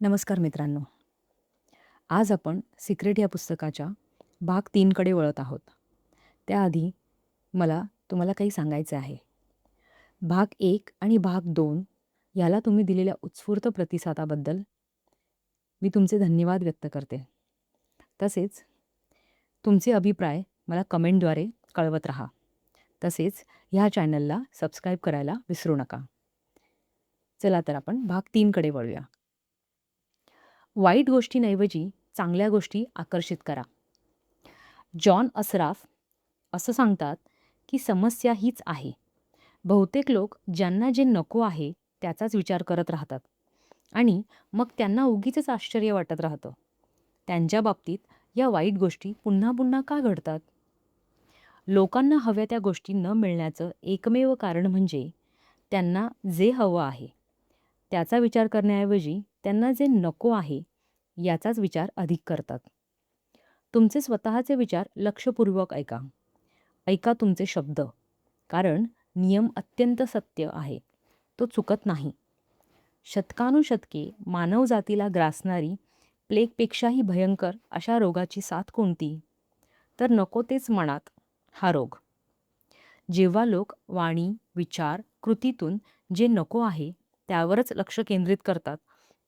नमस्कार मित्रांनो. आज आपण सिक्रेट या पुस्तकाच्या भाग 3 कडे वळत आहोत. त्याआधी मला तुम्हाला काही सांगायचे आहे. भाग 1 आणि भाग 2 याला तुम्ही दिलेल्या उत्स्फूर्त प्रतिसादाबद्दल मी तुमचे धन्यवाद व्यक्त करते. तसेच तुमचे अभिप्राय मला कमेंटद्वारे कळवत राहा. तसेच ह्या चॅनलला सबस्क्राईब करायला विसरू नका. चला तर आपण भाग 3 कडे वळूया. वाईट गोष्टींऐवजी चांगल्या गोष्टी आकर्षित करा. जॉन असराफ असं सांगतात की समस्या हीच आहे. बहुतेक लोक ज्यांना जे नको आहे त्याचाच विचार करत राहतात आणि मग त्यांना उगीचच आश्चर्य वाटत राहतं. त्यांच्या बाबतीत या वाईट गोष्टी पुन्हा पुन्हा का घडतात? लोकांना हव्या त्या गोष्टी न मिळण्याचं एकमेव कारण म्हणजे त्यांना जे हवं आहे त्याचा विचार करण्याऐवजी त्यांना जे नको आहे याचाच विचार अधिक करतात. तुमचे स्वतःचे विचार लक्षपूर्वक ऐका. ऐका तुमचे शब्द. कारण नियम अत्यंत सत्य आहे. तो चुकत नाही. शतकानुशतके मानवजातीला ग्रासणारी प्लेगपेक्षाही भयंकर अशा रोगाची साथ कोणती? तर नको तेच मनात हा रोग. जेव्हा लोक वाणी, विचार, कृतीतून जे नको आहे त्यावरच लक्ष केंद्रित करतात,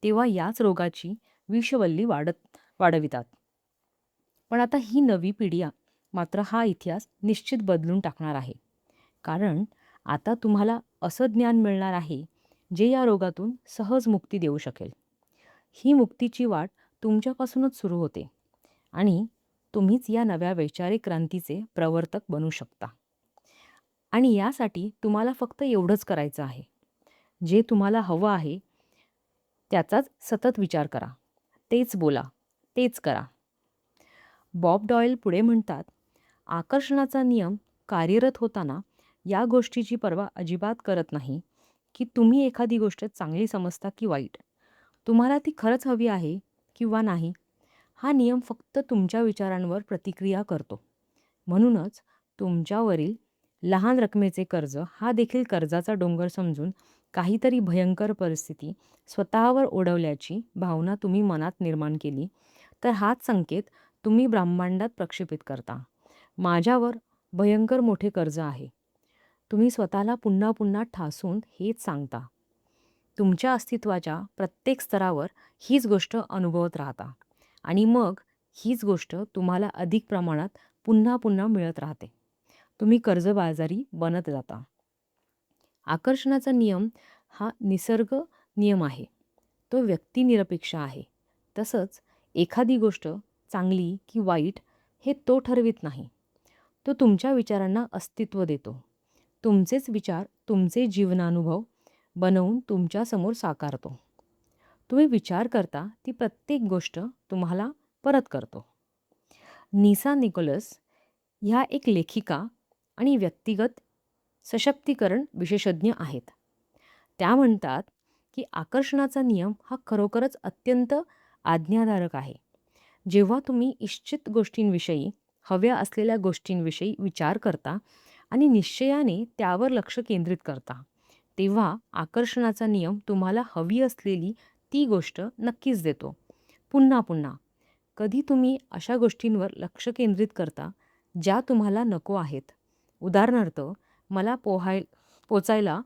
तेव्हा याच रोगाची विषवल्ली वाढवितात. पण आता ही नवी पिढी मात्र हा इतिहास निश्चित बदलून टाकणार आहे. कारण आता तुम्हाला असं ज्ञान मिळणार आहे जे या रोगातून सहज मुक्ती देऊ शकेल. ही मुक्तीची वाट तुमच्यापासूनच सुरू होते आणि तुम्हीच या नव्या वैचारिक क्रांतीचे प्रवर्तक बनू शकता. आणि यासाठी तुम्हाला फक्त एवढंच करायचं आहे. जे तुम्हाला हवं आहे त्याचाच सतत विचार करा. तेच बोला, तेच करा. बॉब डॉयल पुढे म्हणतात, आकर्षणाचा नियम कार्यरत होताना या गोष्टीची पर्वा अजिबात करत नाही की तुम्ही एखादी गोष्ट चांगली समजता की वाईट. तुम्हाला ती खरंच हवी आहे किंवा नाही. हा नियम फक्त तुमच्या विचारांवर प्रतिक्रिया करतो. म्हणूनच तुमच्यावरील लहान रकमेचे कर्ज हा देखील कर्जाचा डोंगर समजून काहीतरी भयंकर परिस्थिती स्वतःवर ओढवल्याची भावना तुम्ही मनात निर्माण केली तर हाच संकेत तुम्ही ब्रह्मांडात प्रक्षेपित करता. माझ्यावर भयंकर मोठे कर्ज आहे. तुम्ही स्वतःला पुन्हा पुन्हा ठासून हेच सांगता. तुमच्या अस्तित्वाच्या प्रत्येक स्तरावर हीच गोष्ट अनुभवत राहता आणि मग हीच गोष्ट तुम्हाला अधिक प्रमाणात पुन्हा पुन्हा मिळत राहते. तुम्ही कर्जबाजारी बनत जाता. आकर्षणाचा नियम हा निसर्ग नियम आहे. तो व्यक्तिनिरपेक्ष आहे. तसंच एखादी गोष्ट चांगली की वाईट हे तो ठरवित नाही. तो तुमच्या विचारांना अस्तित्व देतो. तुमचेच विचार तुमचे जीवनानुभव बनवून तुमच्यासमोर साकारतो. तुम्ही विचार करता ती प्रत्येक गोष्ट तुम्हाला परत करतो. निसा निकोलस ह्या एक लेखिका आणि व्यक्तिगत सशक्तीकरण विशेषज्ञ आहेत. त्या म्हणतात की आकर्षणाचा नियम हा खरोखरच अत्यंत आज्ञाधारक आहे. जेव्हा तुम्ही इच्छित गोष्टींविषयी, हव्या असलेल्या गोष्टींविषयी विचार करता आणि निश्चयाने त्यावर लक्ष केंद्रित करता, तेव्हा आकर्षणाचा नियम तुम्हाला हवी असलेली ती गोष्ट नक्कीच देतो. पुन्हा पुन्हा. कधी तुम्ही अशा गोष्टींवर लक्ष केंद्रित करता ज्या तुम्हाला नको आहेत. उदाहरणार्थ, मला पोचायला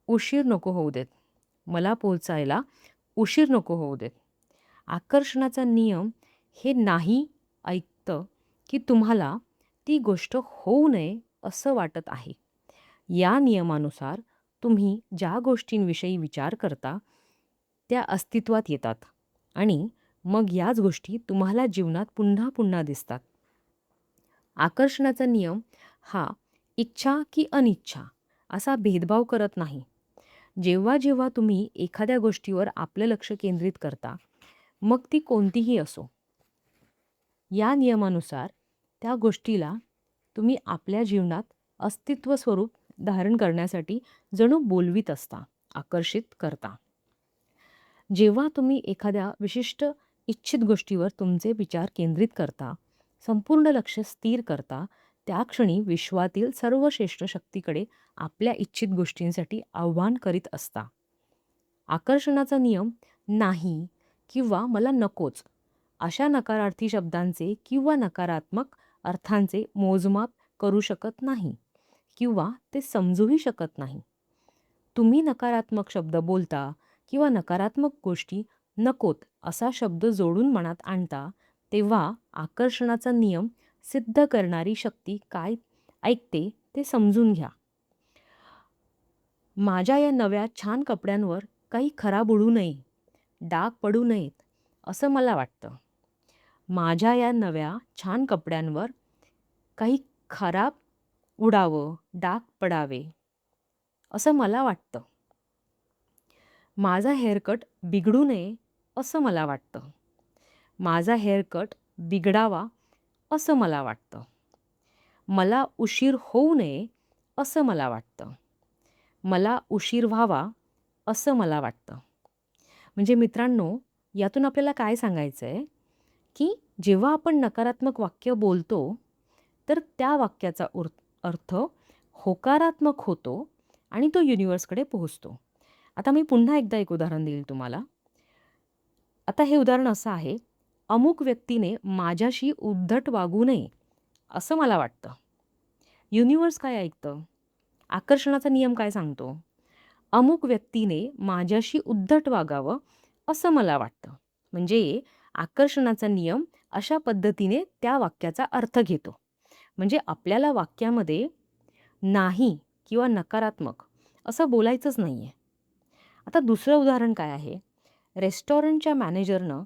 उशीर नको होऊ देत. मला पोचायला उशीर नको होऊ देत. आकर्षणाचा नियम हे नाही ऐकतं की तुम्हाला ती गोष्ट होऊ नये असं वाटत आहे. या नियमानुसार तुम्ही ज्या गोष्टींविषयी विचार करता त्या अस्तित्वात येतात आणि मग याच गोष्टी तुम्हाला जीवनात पुन्हा पुन्हा दिसतात. आकर्षणाचा नियम हा इच्छा की अनिच्छा असा भेदभाव करत नाही. जेव्हा जेव्हा तुम्ही एखाद्या गोष्टीवर आपलं लक्ष केंद्रित करता, मग ती कोणतीही असो, या नियमानुसार त्या गोष्टीला तुम्ही आपल्या जीवनात अस्तित्व स्वरूप धारण करण्यासाठी जणू बोलवीत असता, आकर्षित करता. जेव्हा तुम्ही एखाद्या विशिष्ट इच्छित गोष्टीवर तुमचे विचार केंद्रित करता, संपूर्ण लक्ष स्थिर करता, त्या क्षणी विश्वातील सर्वश्रेष्ठ शक्तीकडे आपल्या इच्छित गोष्टींसाठी आव्हान करीत असता. आकर्षणाचा नियम नाही किंवा मला नकोच अशा नकारार्थी शब्दांचे किंवा नकारात्मक अर्थांचे मोजमाप करू शकत नाही किंवा ते समजूही शकत नाही. तुम्ही नकारात्मक शब्द बोलता किंवा नकारात्मक गोष्टी नकोत असा शब्द जोडून मनात आणता, तेव्हा आकर्षणाचा नियम सिद्ध करणारी शक्ती काय ऐकते ते समजून घ्या. माझ्या या नव्या छान कपड्यांवर काही खराब उडू नये, डाग पडू नयेत, असं मला वाटतं. माझ्या या नव्या छान कपड्यांवर काही खराब उडावं, डाग पडावे, असं मला वाटतं. माझा हेअरकट बिघडू नये, असं मला वाटतं. माझा हेअरकट बिघडावा, असं मला वाटतं. मला उशीर होऊ नये, असं मला वाटतं. मला उशीर व्हावा, असं मला वाटतं. म्हणजे मित्रांनो, यातून आपल्याला काय सांगायचं आहे, की जेव्हा आपण नकारात्मक वाक्य बोलतो, तर त्या वाक्याचा अर्थ होकारात्मक होतो आणि तो युनिव्हर्सकडे पोहोचतो. आता मी पुन्हा एकदा एक उदाहरण देईल तुम्हाला. आता हे उदाहरण असं आहे, अमुक व्यक्तीने माझ्याशी उद्धट वागू नये, असं मला वाटतं. युनिव्हर्स काय ऐकतं? आकर्षणाचा नियम काय सांगतो? अमुक व्यक्तीने माझ्याशी उद्धट वागावं, असं मला वाटतं. म्हणजे आकर्षणाचा नियम अशा पद्धतीने त्या वाक्याचा अर्थ घेतो. म्हणजे आपल्याला वाक्यामध्ये नाही किंवा नकारात्मक असं बोलायचंच नाही आहे. आता दुसरं उदाहरण काय आहे? रेस्टॉरंटच्या मॅनेजरनं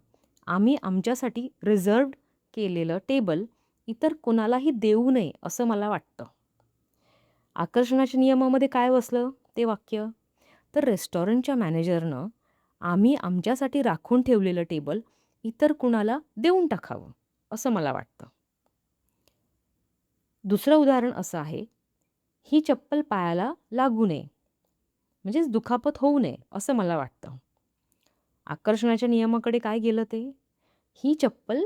आम्ही आमच्यासाठी रिझर्व्ड केलेलं टेबल इतर कोणालाही देऊ नये, असं मला वाटतं. आकर्षणाच्या नियमामध्ये काय बसलं ते वाक्य? तर रेस्टॉरंटच्या मॅनेजरनं आम्ही आमच्यासाठी राखून ठेवलेलं टेबल इतर कुणाला देऊन टाकावं, असं मला वाटतं. दुसरं उदाहरण असं आहे, ही चप्पल पायाला लागू नये, म्हणजेच दुखापत होऊ नये, असं मला वाटतं. आकर्षणाच्या नियमाकडे काय गेलं ते? ही चप्पल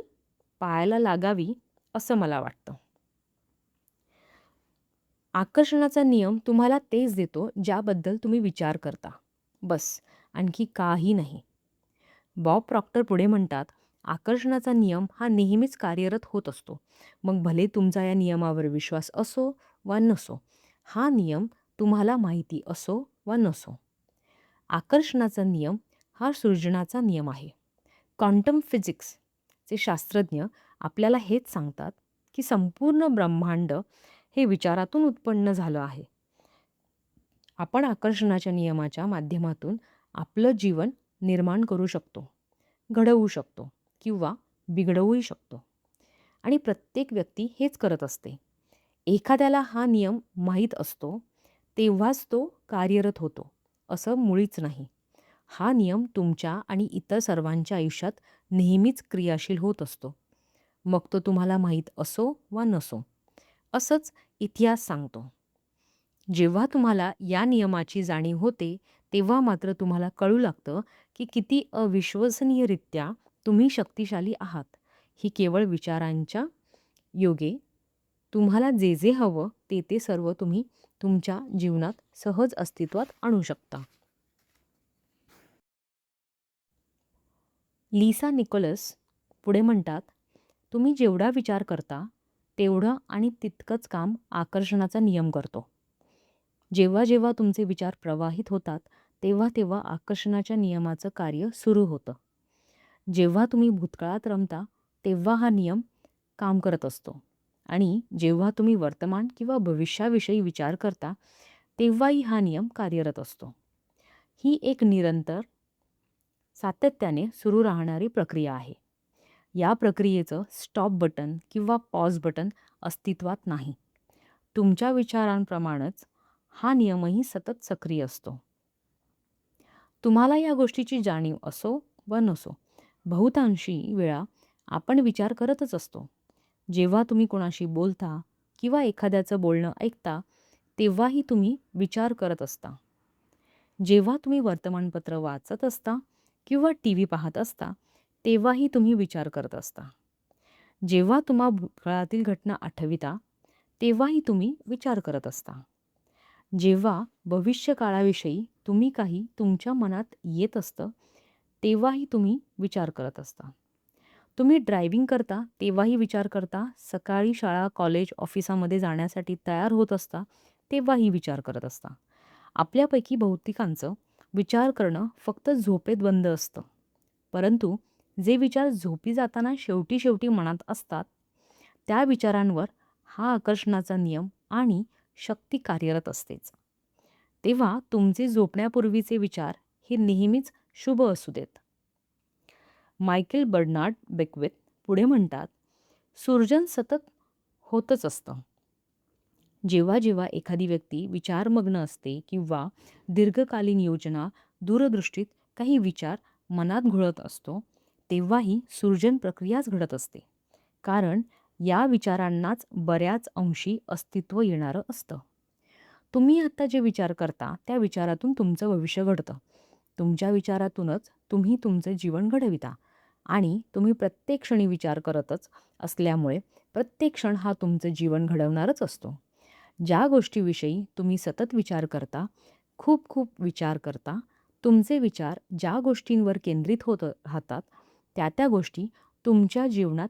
पायाला लागावी, असं मला वाटतं. आकर्षणाचा नियम तुम्हाला तेच देतो ज्याबद्दल तुम्ही विचार करता. बस, आणखी काही नाही. बॉब प्रॉक्टर पुढे म्हणतात, आकर्षणाचा नियम हा नेहमीच कार्यरत होत असतो. मग भले तुमचा या नियमावर विश्वास असो वा नसो, हा नियम तुम्हाला माहिती असो वा नसो. आकर्षणाचा नियम हा सृजनाचा नियम आहे. क्वांटम फिजिक्सचे शास्त्रज्ञ आपल्याला हेच सांगतात, की संपूर्ण ब्रह्मांड हे विचारातून उत्पन्न झालं आहे. आपण आकर्षणाच्या नियमाच्या माध्यमातून आपलं जीवन निर्माण करू शकतो, घडवू शकतो किंवा बिघडवूही शकतो. आणि प्रत्येक व्यक्ती हेच करत असते. एखाद्याला हा नियम माहीत असतो, तेव्हाच तो कार्यरत होतो, असं मुळीच नाही. हा नियम तुमच्या आणि इतर सर्वांच्या आयुष्यात नेहमीच क्रियाशील होत असतो. मग तो तुम्हाला माहीत असो वा नसो. असंच इतिहास सांगतो. जेव्हा तुम्हाला या नियमाची जाणीव होते, तेव्हा मात्र तुम्हाला कळू लागतं, की किती अविश्वसनीयरित्या तुम्ही शक्तिशाली आहात. ही केवळ विचारांच्या योगे तुम्हाला जे जे हवं ते ते सर्व तुम्ही तुमच्या जीवनात सहज अस्तित्वात आणू शकता. लिसा निकोलस पुढे म्हणतात, तुम्ही जेवढा विचार करता तेवढं आणि तितकंच काम आकर्षणाचा नियम करतो. जेव्हा जेव्हा तुमचे विचार प्रवाहित होतात, तेव्हा तेव्हा आकर्षणाच्या नियमाचं कार्य सुरू होतं. जेव्हा तुम्ही भूतकाळात रमता, तेव्हा हा नियम काम करत असतो आणि जेव्हा तुम्ही वर्तमान किंवा भविष्याविषयी विचार करता, तेव्हाही हा नियम कार्यरत असतो. ही एक निरंतर, सातत्याने सुरू राहणारी प्रक्रिया आहे. या प्रक्रियेचं स्टॉप बटन किंवा पॉज बटन अस्तित्वात नाही. तुमच्या विचारांप्रमाणेच हा नियमही सतत सक्रिय असतो. तुम्हाला या गोष्टीची जाणीव असो वा नसो, बहुतांशी वेळा आपण विचार करतच असतो. जेव्हा तुम्ही कोणाशी बोलता किंवा एखाद्याचं बोलणं ऐकता, तेव्हाही तुम्ही विचार करत असता. जेव्हा तुम्ही वर्तमानपत्र वाचत असता किंवा टीव्ही पाहत असता, तेव्हाही तुम्ही विचार करत असता. जेव्हा तुम्हा भूतकाळातील घटना आठविता, तेव्हाही तुम्ही विचार करत असता. जेव्हा भविष्यकाळाविषयी तुम्ही काही तुमच्या मनात येत असतं, तेव्हाही तुम्ही विचार करत असता. तुम्ही ड्रायव्हिंग करता तेव्हाही विचार करता. सकाळी शाळा, कॉलेज, ऑफिसामध्ये जाण्यासाठी तयार होत असता तेव्हाही विचार करत असता. आपल्यापैकी बहुतेकांचं विचार करणं फक्त झोपेत बंद असतं. परंतु जे विचार झोपी जाताना शेवटी शेवटी मनात असतात, त्या विचारांवर हा आकर्षणाचा नियम आणि शक्ती कार्यरत असतेच. तेव्हा तुमचे झोपण्यापूर्वीचे विचार हे नेहमीच शुभ असू देत. मायकेल बर्नार्ड बेक्वेथ पुढे म्हणतात, "सृजन सतत होतच असतं. जेव्हा जेव्हा एखादी व्यक्ती विचारमग्न असते किंवा दीर्घकालीन योजना, दूरदृष्टीत काही विचार मनात घोळत असतो, तेव्हा सृजन प्रक्रियाच घडत असते. कारण या विचारांनाच बऱ्याच अंशी अस्तित्व येणारं असतं. तुम्ही आता जे विचार करता त्या विचारातून तुमचं भविष्य घडतं. तुमच्या विचारातूनच तुम्ही तुमचे जीवन घडविता आणि तुम्ही प्रत्येक क्षणी विचार करतच असल्यामुळे प्रत्येक क्षण हा तुमचं जीवन घडवणारच असतो. ज्या गोष्टीविषयी तुम्ही सतत विचार करता, खूप खूप विचार करता, तुमचे विचार ज्या गोष्टींवर केंद्रित होत राहतात, त्या त्या गोष्टी तुमच्या जीवनात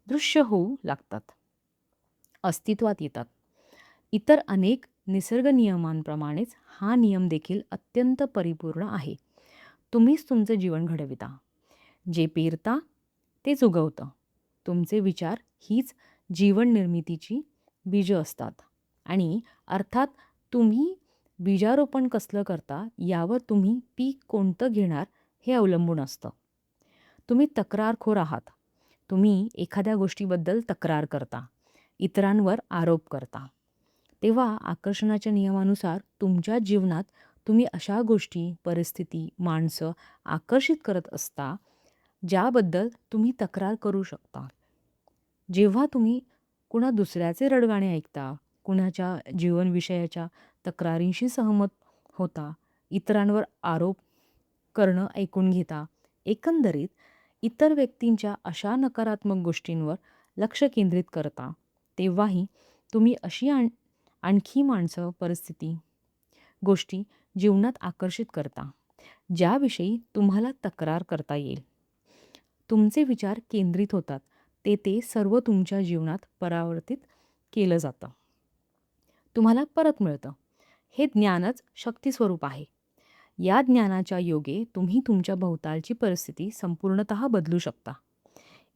दृश्य होऊ लागतात, अस्तित्वात येतात. इतर अनेक निसर्ग नियमांप्रमाणेच हा नियम देखील अत्यंत परिपूर्ण आहे. तुम्हीच तुमचं जीवन घडविता. जे पेरता तेच उगवतं. तुमचे विचार हीच जीवन निर्मितीची बीजं असतात आणि अर्थात तुम्ही बीजारोपण कसलं करता यावर तुम्ही पीक कोणतं घेणार हे अवलंबून असतं. तुम्ही तक्रारखोर आहात. तुम्ही एखाद्या गोष्टीबद्दल तक्रार करता, इतरांवर आरोप करता. तेव्हा आकर्षणाच्या नियमानुसार तुमच्या जीवनात तुम्ही अशा गोष्टी, परिस्थिती, माणसं आकर्षित करत असता, ज्याबद्दल तुम्ही तक्रार करू शकता. जेव्हा तुम्ही कुणा दुसऱ्याचे रडगाणे ऐकता, कुणाच्या जीवनविषयाच्या तक्रारींशी सहमत होता, इतरांवर आरोप करणं ऐकून घेता, एकंदरीत इतर व्यक्तींच्या अशा नकारात्मक गोष्टींवर लक्ष केंद्रित करता, तेव्हाही तुम्ही अशी आणखी माणसं, परिस्थिती, गोष्टी जीवनात आकर्षित करता, ज्याविषयी तुम्हाला तक्रार करता येईल. तुमचे विचार केंद्रित होतात, ते सर्व तुमच्या जीवनात परावर्तित केलं जातं. तुम्हाला परत मिळतं. हे ज्ञानच शक्तिस्वरूप आहे. या ज्ञानाच्या योगे तुम्ही तुमच्या भोवतालची परिस्थिती संपूर्णतः बदलू शकता.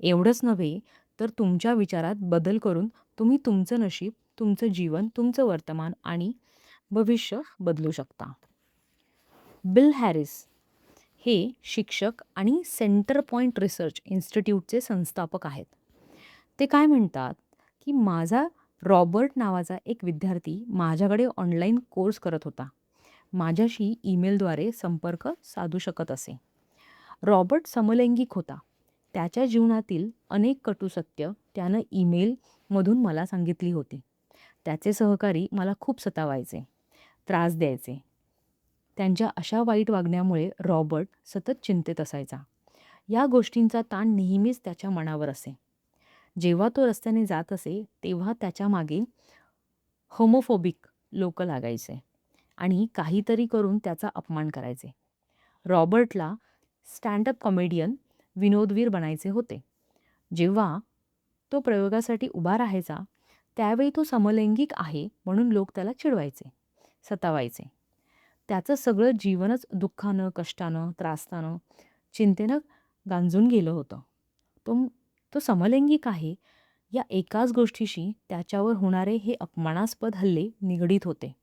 एवढंच नव्हे तर तुमच्या विचारात बदल करून तुम्ही तुमचं नशीब, तुमचं जीवन, तुमचं वर्तमान आणि भविष्य बदलू शकता. बिल हॅरिस हे शिक्षक आणि सेंटर पॉइंट रिसर्च इन्स्टिट्यूटचे संस्थापक आहेत. ते काय म्हणतात, की माझा रॉबर्ट नावाचा एक विद्यार्थी माझ्याकडे ऑनलाईन कोर्स करत होता. माझ्याशी ईमेलद्वारे संपर्क साधू शकत असे. रॉबर्ट समलैंगिक होता. त्याच्या जीवनातील अनेक कटू सत्य त्यानं ईमेलमधून मला सांगितली होती. त्याचे सहकारी मला खूप सतावायचे, त्रास द्यायचे. त्यांच्या अशा वाईट वागण्यामुळे रॉबर्ट सतत चिंतेत असायचा. या गोष्टींचा ताण नेहमीच त्याच्या मनावर असे. जेव्हा तो रस्त्याने जात असे तेव्हा त्याच्या मागे होमोफोबिक लोक लागायचे आणि काहीतरी करून त्याचा अपमान करायचे. रॉबर्टला स्टँड अप कॉमेडियन, विनोदवीर बनायचे होते. जेव्हा तो प्रयोगासाठी उभा राहायचा त्यावेळी तो समलैंगिक आहे म्हणून लोक त्याला चिडवायचे, सतावायचे. त्याचं सगळं जीवनच दुःखानं, कष्टानं, त्रासानं, चिंतेनं गांजून गेलं होतं. तो तो समलैंगिक आहे या एकाच गोष्टीशी त्याच्यावर होणारे हे अपमानास्पद हल्ले निगडीत होते.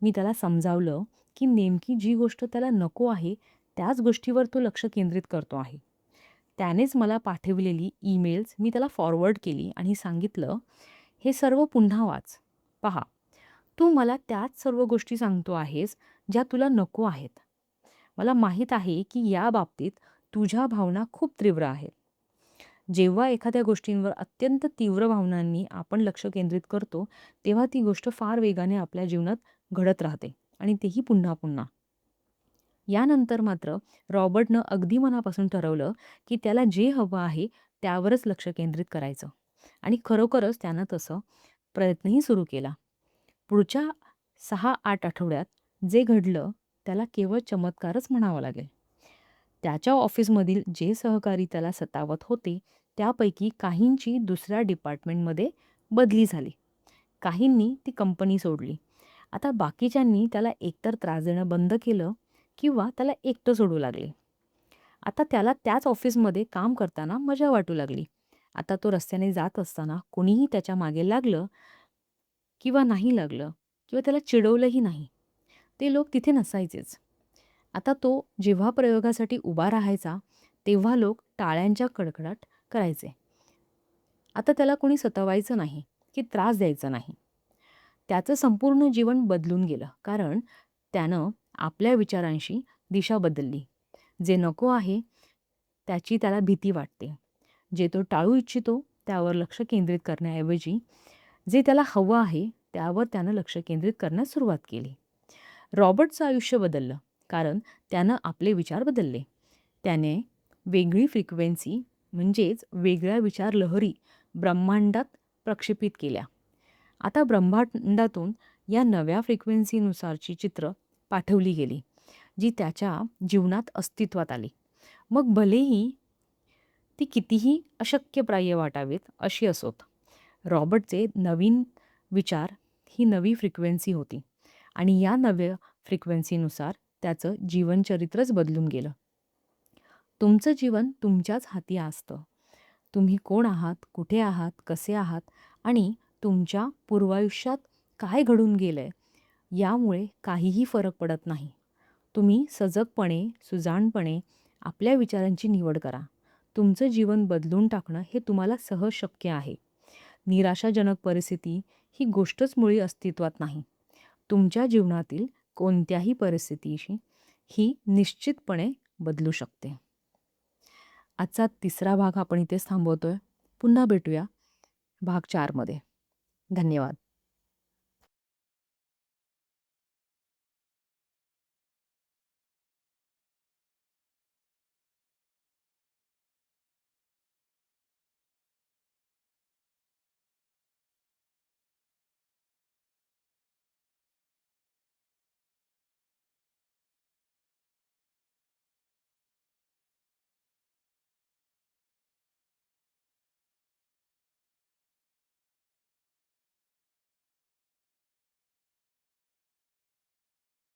मी त्याला समजावलं की नेमकी जी गोष्ट त्याला नको आहे त्याच गोष्टीवर तो लक्ष केंद्रित करतो आहे. त्यानेच मला पाठवलेली ईमेल्स मी त्याला फॉरवर्ड केली आणि सांगितलं, हे सर्व पुन्हा वाच. पहा, तू मला त्याच सर्व गोष्टी सांगतो आहेस ज्या तुला नको आहेत. मला माहीत आहे की या बाबतीत तुझ्या भावना खूप तीव्र आहेत. जेव्हा एखाद्या गोष्टींवर अत्यंत तीव्र भावनांनी आपण लक्ष केंद्रित करतो, तेव्हा ती गोष्ट फार वेगाने आपल्या जीवनात घडत राहते आणि तेही पुन्हा पुन्हा. यानंतर मात्र रॉबर्टनं अगदी मनापासून ठरवलं की त्याला जे हवं आहे त्यावरच लक्ष केंद्रित करायचं आणि खरोखरच त्यानं तसं प्रयत्नही सुरू केला. पुढच्या 6-8 आठवड्यात जे घडलं त्याला केवळ चमत्कारच म्हणावा लागेल. त्याच्या ऑफिसमधील जे सहकारी त्याला सतावत होते, त्यापैकी काहींची दुसऱ्या डिपार्टमेंटमध्ये बदली झाली. काहींनी ती कंपनी सोडली. आता बाकीच्यांनी त्याला एकतर त्रास देणं बंद केलं किंवा त्याला एकटं सोडू लागले. आता त्याला त्याच ऑफिसमध्ये काम करताना मजा वाटू लागली. आता तो रस्त्याने जात असताना कोणीही त्याच्या मागे लागलं किंवा नाही लागलं किंवा त्याला चिडवलंही नाही, ते लोक तिथे नसायचेच. आता तो जेव्हा प्रयोगासाठी उभा राहायचा, तेव्हा लोक टाळ्यांच्या कडकडाट करायचे. आता त्याला कोणी सतावायचं नाही की त्रास द्यायचा नाही. त्याचं संपूर्ण जीवन बदलून गेलं, कारण त्यानं आपल्या विचारांशी दिशा बदलली. जे नको आहे त्याची त्याला भीती वाटते. जे तो टाळू इच्छितो त्यावर लक्ष केंद्रित करण्याऐवजी जे त्याला हवं आहे त्यावर त्यानं लक्ष केंद्रित करण्यास सुरुवात केली. रॉबर्टचं आयुष्य बदललं, कारण त्यानं आपले विचार बदलले. त्याने वेगळी फ्रिक्वेन्सी म्हणजेच वेगळ्या विचार लहरी ब्रह्मांडात प्रक्षेपित केल्या. आता ब्रह्मांडातून या नव्या फ्रिक्वेन्सीनुसारची चित्र पाठवली गेली, जी त्याच्या जीवनात अस्तित्वात आली. मग भलेही ती कितीही अशक्यप्राय वाटावेत अशी असोत. रॉबर्टचे नवीन विचार ही नवी फ्रिक्वेन्सी होती आणि या नव्या फ्रिक्वेन्सीनुसार त्याचं जीवनचरित्रच बदलून गेलं. तुमचं जीवन तुमच्याच हाती असतं. तुम्ही कोण आहात, कुठे आहात, कसे आहात आणि तुमच्या पूर्वायुष्यात काय घडून गेलंय यामुळे काहीही फरक पडत नाही. तुम्ही सजगपणे, सुजाणपणे आपल्या विचारांची निवड करा. तुमचं जीवन बदलून टाकणं हे तुम्हाला सहज शक्य आहे. निराशाजनक परिस्थिती ही गोष्टच मुळी अस्तित्वात नाही. तुमच्या जीवनातील कोणत्याही परिस्थितीशी ही निश्चितपणे बदलू शकते. आजचा तिसरा भाग आपण इथेच थांबवतोय. पुन्हा भेटूया भाग 4 मध्ये. धन्यवाद.